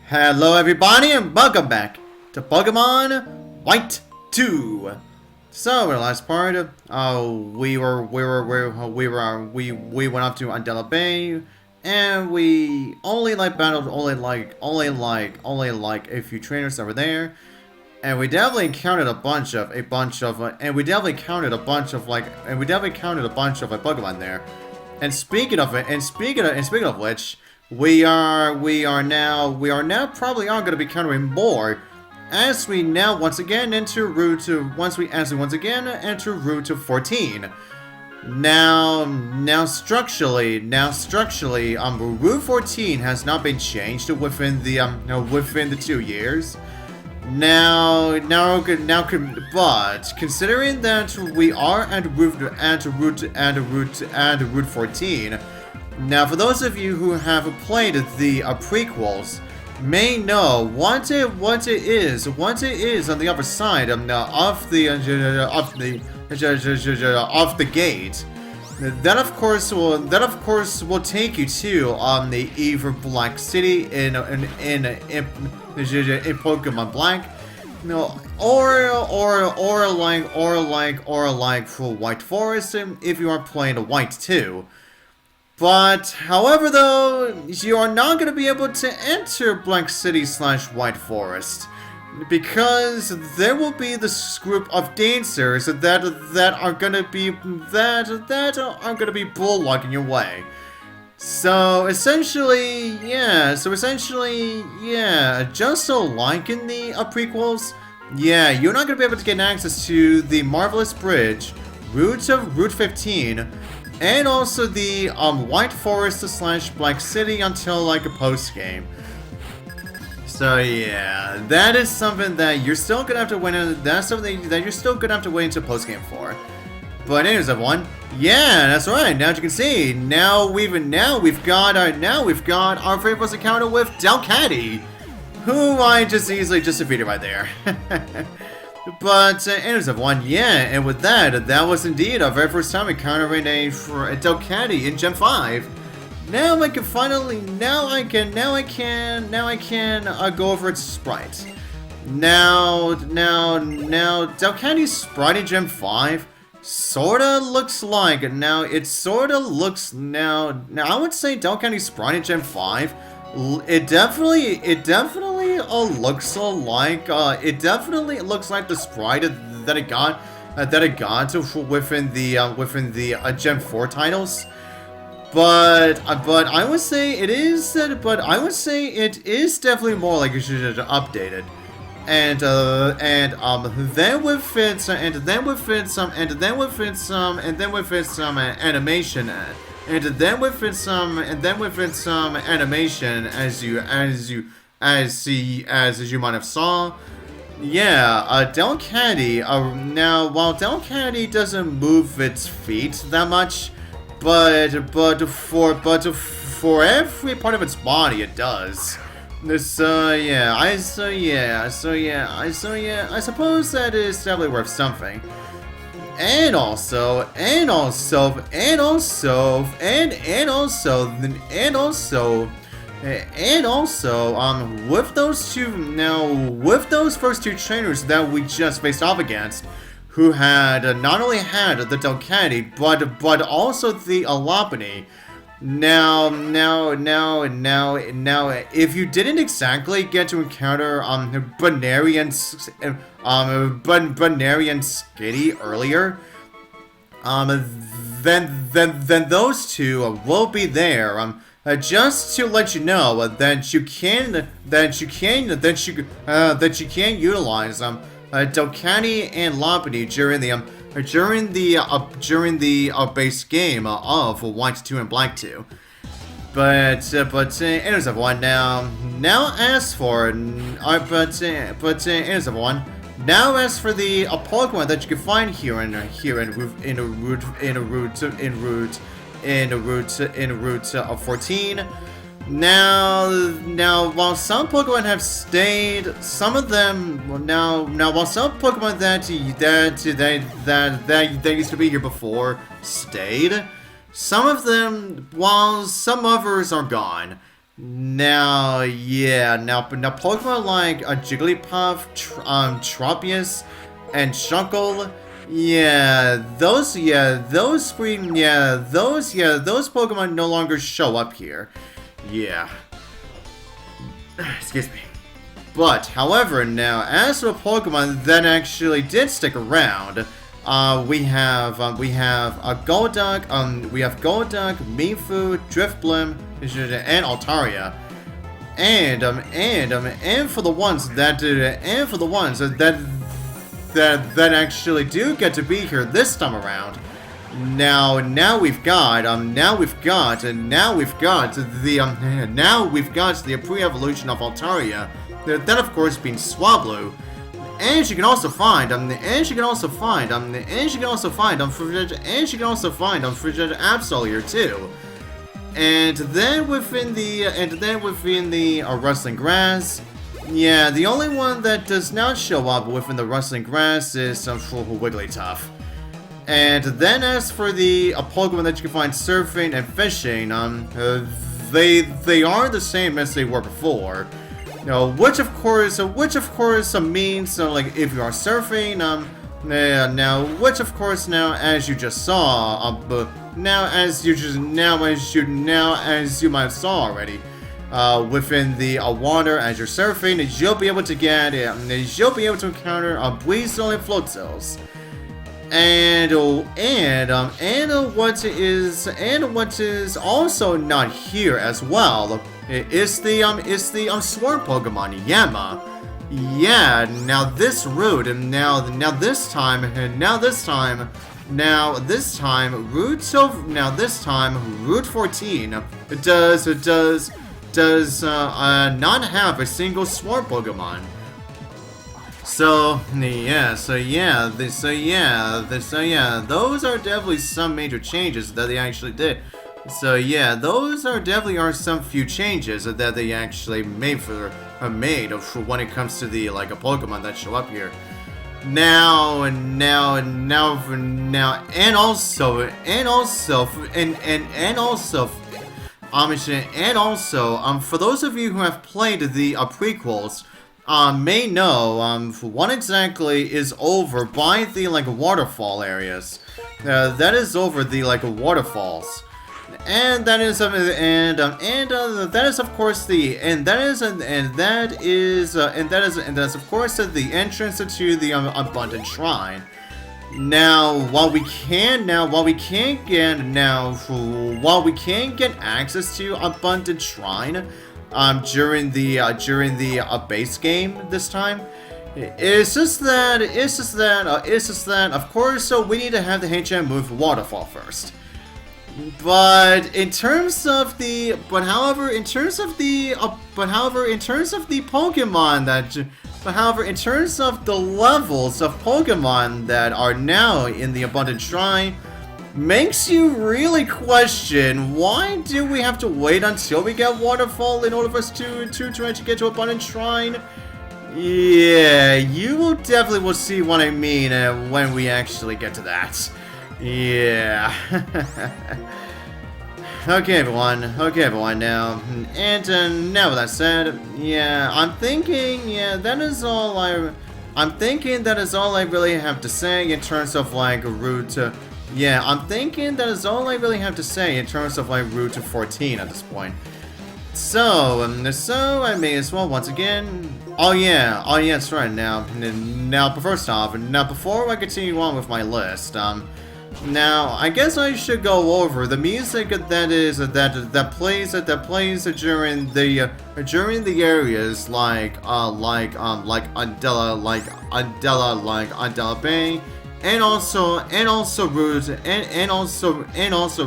Hello everybody and welcome back to Pokemon White 2. So in the last part, we went up to Andela Bay, and we only battled a few trainers over there, and we definitely encountered a bunch of Pokemon there. And speaking of which, we are now probably going to be encountering more as we now once again enter Route 14. Now structurally, Route 14 has not been changed within the 2 years. But considering that we are at Route 14. Now, for those of you who have played the prequels, may know what it is on the other side of the gate. That of course will take you to the Eve of Black City in Pokemon Black. No, or like for White Forest if you are playing White 2. But, however though, you are not going to be able to enter Black City / White Forest, because there will be this group of dancers that are going to be bullwalking your way. So essentially, just so like in the prequels, you're not going to be able to get access to the Marvelous Bridge, Route 15, and also the White Forest / Black City until like a post game. So yeah, that is something that you're still gonna have to wait. That's something that you're still gonna have to wait until post game for. But anyways, everyone, that's right. Now as you can see, now we've got our very first encounter with Delcatty, who I just easily defeated right there. But, anyways everyone, and with that was indeed our very first time encountering a Delcatty in Gen 5. Now I can go over its sprite. Now, Delcatty's sprite in Gen 5 sorta looks like, I would say Delcatty's sprite in Gen 5, it definitely looks like the sprite that it got within the Gen 4 titles. But I would say it is definitely more like it should have updated. And then within some animation. And then within some animation, as you might have saw, Delcatty. Now, while Delcatty doesn't move its feet that much, but for every part of its body, it does. I suppose that is definitely worth something. And also, with those first two trainers that we just faced off against, who had not only had the Delcatty, but also the Lopunny. Now, if you didn't exactly get to encounter Banary and Skitty earlier, then those two will be there. Just to let you know that you can utilize Delcatty and Lopunny during the base game of White 2 and Black 2. But anyways everyone, now as for the Pokemon that you can find here in Route 14. Now, while some Pokemon have stayed, some of them while some Pokemon that used to be here before stayed, some of them, while some others are gone. Now, yeah, now Pokemon like Jigglypuff, Tropius, and Shuckle, those Pokemon no longer show up here. Yeah. Excuse me. But, however, now, as for Pokemon that actually did stick around, we have Golduck, Mienfoo, Driftblim, and Altaria. And for the ones that actually do get to be here this time around, now we've got the pre-evolution of Altaria, that of course being Swablu. And you can also find Frigid Absol here too. And then within the Rustling Grass, the only one that does not show up within the Rustling Grass is Wigglytuff. And then as for the Pokemon that you can find surfing and fishing, they are the same as they were before. Which of course means like if you are surfing, which of course now as you just saw, as you might have saw already, within the water as you're surfing, you'll be able to encounter Weasel and Floatzels. And what is also not here as well is the swarm Pokemon Yama. Yeah, now this route, and now this time Route 14 does not have a single swarm Pokemon. Those are definitely some major changes that they actually did. Those are definitely some few changes that they actually made for when it comes to the like a Pokemon that show up here. For those of you who have played the prequels, may know what exactly is over by the like waterfall areas. That is over the like waterfalls, and that is of course the entrance to the Abundant Shrine. Now, while we can get access to Abundant Shrine during the base game this time, it's just that of course, so we need to have the HM move Waterfall first. But in terms of the Pokemon in terms of the levels of Pokemon that are now in the Abundant Shrine, makes you really question, why do we have to wait until we get Waterfall in order for us to actually get to Abundant Shrine? Yeah, you will definitely see what I mean when we actually get to that. Yeah. Okay, everyone now. And now with that said, I'm thinking that is all I really have to say in terms of like Route to Route 14 at this point. So I may as well once again. That's right. Now, but first off, before I continue on with my list, now I guess I should go over the music that plays during the areas like Undella Bay, and also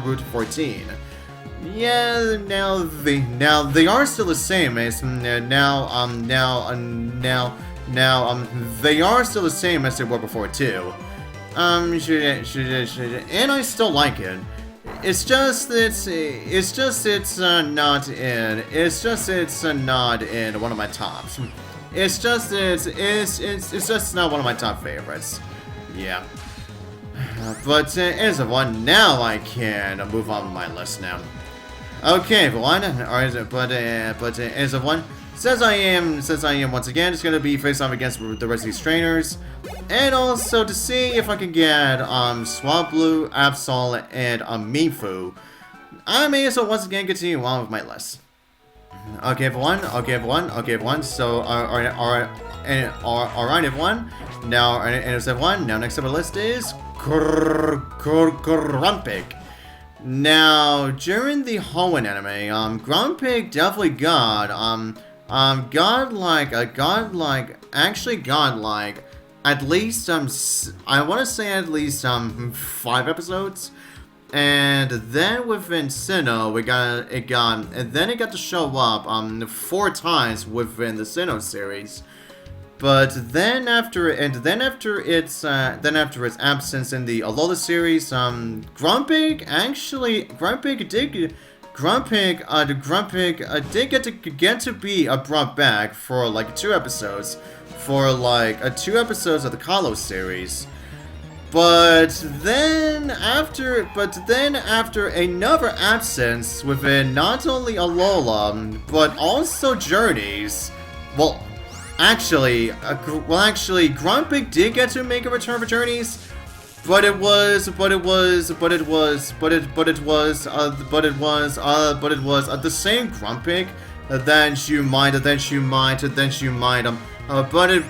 Route 14. Yeah, now they are still the same as they are still the same as they were before too. And I still like it. It's just it's not in one of my tops. It's just not one of my top favorites. Yeah. But as of one, now I can move on with my list now. Okay, for one, alright, but as of one, since I am once again just gonna be face off against the rest of these trainers, and also to see if I can get Swablu, Absol, and Mienfoo. I may also once again continue on with my list. Okay, everyone. So, alright, everyone. Now, everyone. Now, next up on the list is Grumpig. Now, during the Hoenn anime, Grumpig definitely got, actually godlike, at least, I want to say at least, 5 episodes. And then within Sinnoh, and then it got to show up, 4 times within the Sinnoh series. But then after its absence in the Alola series, Grumpig did get to be brought back for like 2 episodes, for like 2 episodes of the Kalos series. But then after another absence within not only Alola but also Journeys, Actually, Grumpig did get to make a return for Journeys, but it was the same Grumpig that you might but it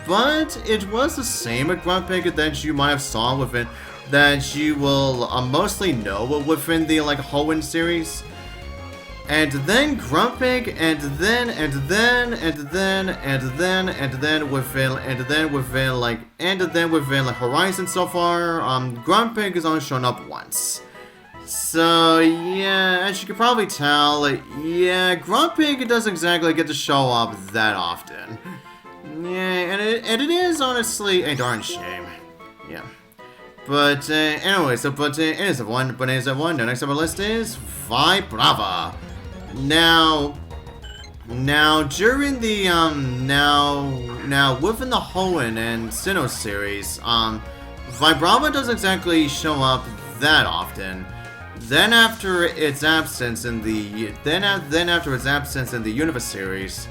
was the same Grumpig that you might have saw within, that you will mostly know within the like Hoenn series. And then Grumpig, and then within like Horizon so far, Grumpig has only shown up once. So yeah, as you can probably tell, yeah, Grumpig doesn't exactly get to show up that often. Yeah, and it is honestly a darn shame. Yeah. But anyway, so it is one. The next on our list is Vibrava. Now during the now within the Hoenn and Sinnoh series, Vibrava doesn't exactly show up that often. Then after its absence in the Universe series,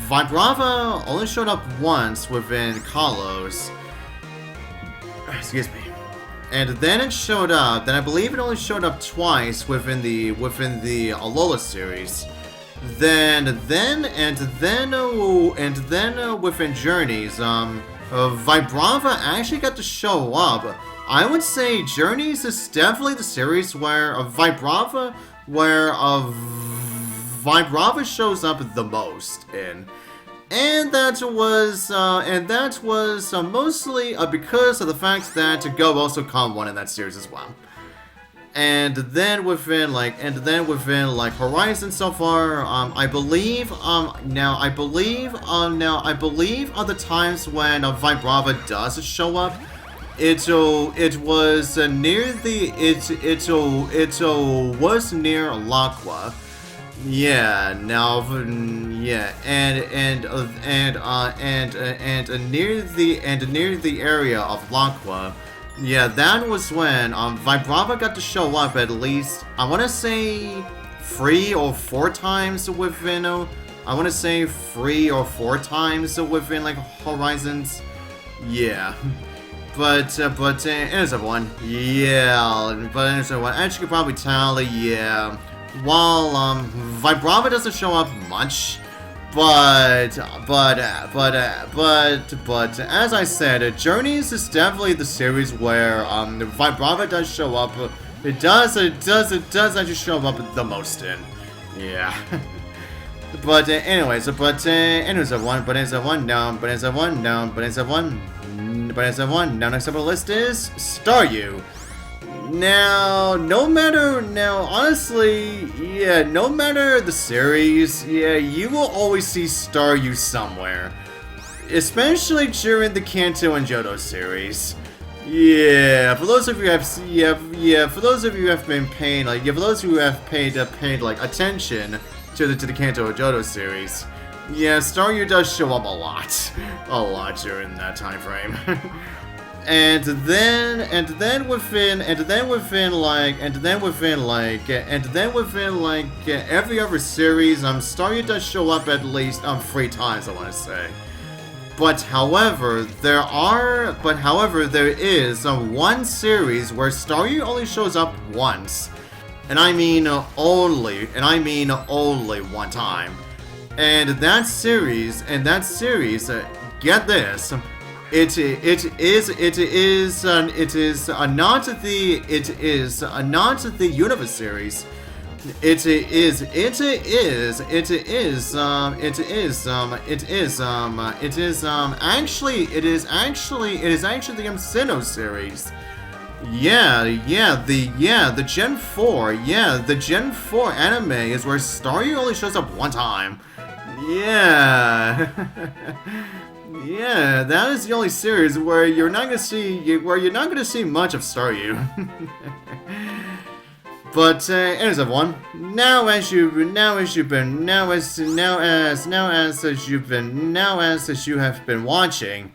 Vibrava only showed up once within Kalos. Excuse me. And then it showed up. Then I believe it only showed up twice within the Alola series. Then within Journeys, Vibrava actually got to show up. I would say Journeys is definitely the series where Vibrava shows up the most in. And that was mostly because of the fact that Go also caught one in that series as well. And then within Horizon so far, I believe other times when Vibrava does show up, it was near Laqua. Yeah, now, yeah, and near the area of Laqua, yeah, that was when Vibrava got to show up at least, I want to say 3 or 4 times within, like Horizons, yeah. But as of one, yeah, as you can probably tell, yeah. While Vibrava doesn't show up much, but as I said, Journeys is definitely the series where Vibrava does show up. It does actually show up the most in. Yeah. But anyways, anyways, now next up on the list is Staryu. Now, no matter the series, yeah, you will always see Staryu somewhere. Especially during the Kanto and Johto series. Yeah, for those of you who have been paying, like, for those who have paid like attention to the Kanto and Johto series, yeah, Staryu does show up a lot during that time frame. and then within every other series, Staryu does show up at least 3 times, I want to say. But however, there is one series where Staryu only shows up once, and I mean only one time. And that series, get this. It is not the Universe series. It is actually the Sinnoh series. The Gen 4, the Gen 4 anime is where Staryu only shows up one time. Yeah. Yeah, that is the only series where you're not gonna see much of Staryu. But anyways, everyone, as you have been watching,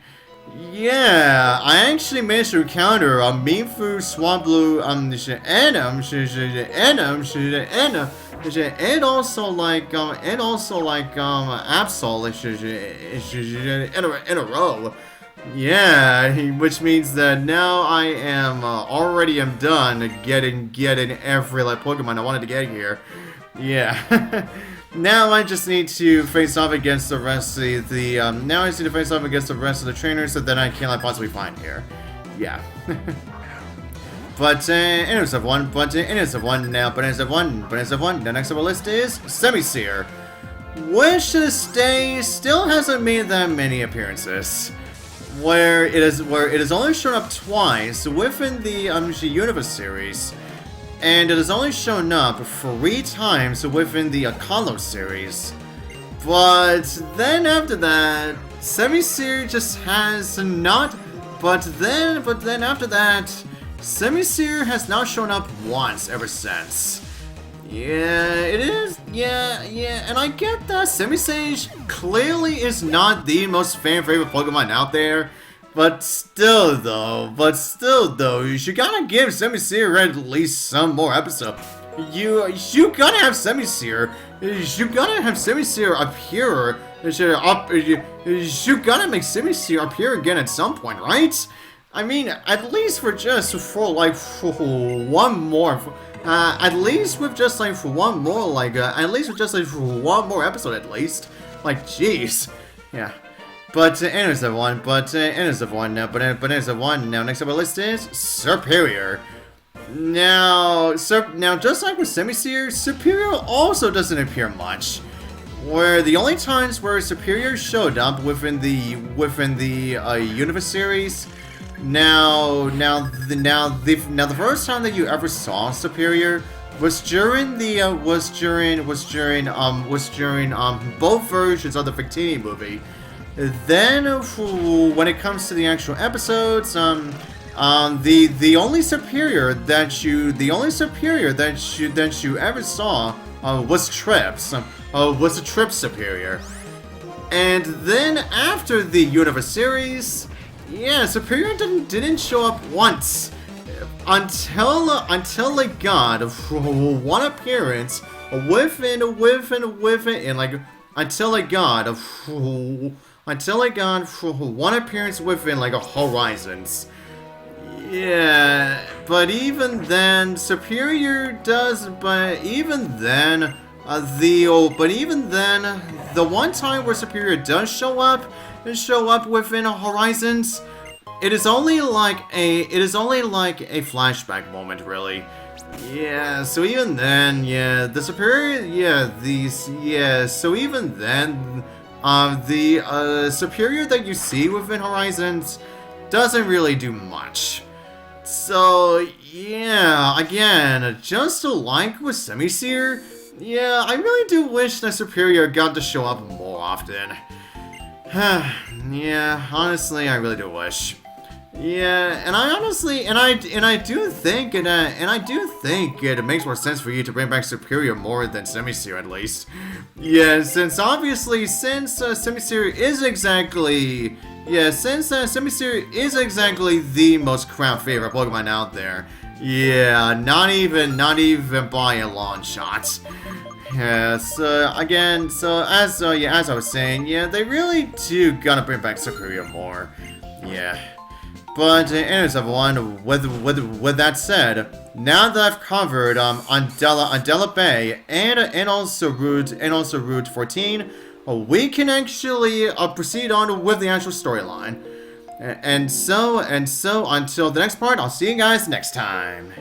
yeah, I actually managed to encounter Mienfoo, Swablu, and also Absol in a row. Yeah, which means that now I am already done getting every Pokemon I wanted to get here. Yeah. Now I just need to face off against the rest of the trainers that I can possibly find here. Yeah. But anyways, everyone. Now next on the list is Semisear, which to this day still hasn't made that many appearances. Where it has only shown up twice within the Universe series, and it has only shown up 3 times within the Kalos series. But then after that, Semisear just has not. But then after that, Semisear has not shown up once ever since. Yeah, it is. Yeah, and I get that Semisear clearly is not the most fan-favorite Pokemon out there. But still though, you gotta give Semisear at least some more episodes. You gotta have Semisear. You gotta have Semisear appear. You gotta make Semisear appear again at some point, right? I mean, at least for one more. At least with one more episode at least. Like, jeez. Yeah. But anyways, everyone. Now next up on the list is Serperior. Now, just like with Semisear, Serperior also doesn't appear much. Where the only times where Serperior showed up within the Universe series. Now the first time that you ever saw Serperior was during both versions of the Victini movie. Then, when it comes to the actual episodes, the only Serperior that you ever saw was Trips. Was the Trips Serperior. And then after the Universe series, yeah, Serperior didn't show up once until it got one appearance within one appearance within Horizons. Yeah, but even then, the one time where Serperior does show up within Horizons, it is only like a flashback moment, really. Yeah, so even then, yeah, the Serperior, so even then, the Serperior that you see within Horizons doesn't really do much. So, yeah, again, just like with Semisear, yeah, I really do wish that Serperior got to show up more often. Yeah, honestly, I really do wish. Yeah, and I honestly, and I do think, it makes more sense for you to bring back Superior more than Semisear at least. Yeah, since obviously, Semisear is exactly, Semisear is exactly the most crowd favorite Pokemon out there. Yeah, not even by a long shot. Yeah, so again, as I was saying, yeah, they really do gotta bring back Superior more. Yeah. But anyways, everyone, with that said, now that I've covered Undella Bay and also Route 14, we can actually proceed on with the actual storyline. And so until the next part, I'll see you guys next time.